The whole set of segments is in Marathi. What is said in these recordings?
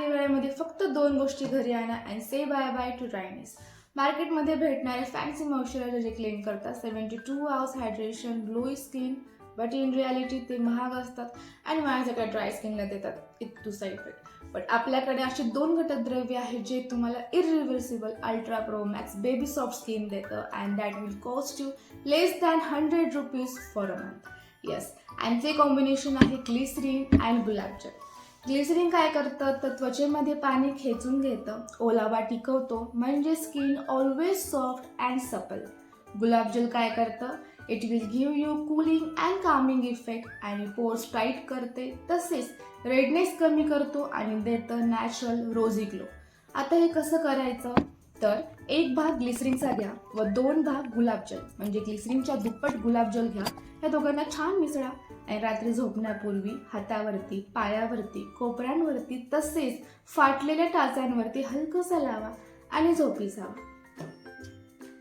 हिवाळ्यामध्ये फक्त 2 गोष्टी घरी आणा and say bye bye to dryness. मार्केटमध्ये भेटणारे फॅन्सी मॉइश्चरायझर जे क्लेम करतात 72 hours hydration, glowy skin, but in reality ते महाग असतात आणि माझ्यासारख्या ड्राय स्किनला देतात टू साईड इफेक्ट. बट आपल्याकडे अशी 2 घटकद्रव्य आहेत जे तुम्हाला irreversible ultra pro max baby soft skin देतं and that will cost you less than ₹100 for a month. Yes, and ते कॉम्बिनेशन आहे ग्लिसरीन अँड गुलाबजल. ग्लिसरीन काय करतं तर त्वचेमध्ये पाणी खेचून घेतं, ओलावा टिकवतो म्हणजे स्किन ऑलवेज सॉफ्ट अँड सपल. गुलाबजल काय करतं, it will give you cooling and Kameng effect आणि पोर्स टाईट करते, तसेच रेडनेस कमी करतो आणि देतं नॅचरल रोझी ग्लो. आता हे कसं करायचं तर 1 भाग ग्लिसरीनचा घ्या व 2 भाग गुलाबजल म्हणजे ग्लिसरीनच्या दुप्पट गुलाबजल घ्या. या दोघांना छान मिसळा आणि रात्री झोपण्यापूर्वी हातावरती, पायावरती, कोपऱ्यांवरती तसेच फाटलेल्या टाचांवरती हलकंसं लावा आणि झोपी जावा.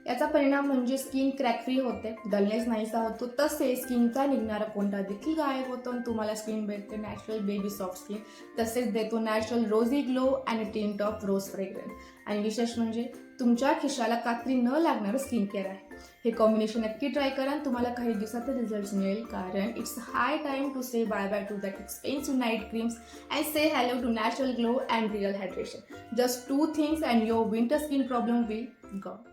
याचा परिणाम म्हणजे स्किन क्रॅक फ्री होते, डलनेस नाहीसा होतो, तसेच स्किनचा निघणारा कोंडा देखील गायब होतो आणि तुम्हाला स्किन भेटते नॅचरल बेबी सॉफ्ट स्किन. तसेच देतो नॅचरल रोझी ग्लो आणि टिंट ऑफ रोज फ्रेग्रन्स. आणि विशेष म्हणजे तुमच्या खिशाला कात्री न लागणारं स्किन केअर आहे. हे कॉम्बिनेशन नक्की ट्राय करा आणि तुम्हाला काही दिवसात रिझल्ट मिळेल, कारण it's high time to say bye bye to that expensive night creams and say hello to natural glow and real hydration. Just 2 things and your winter skin problem will gone.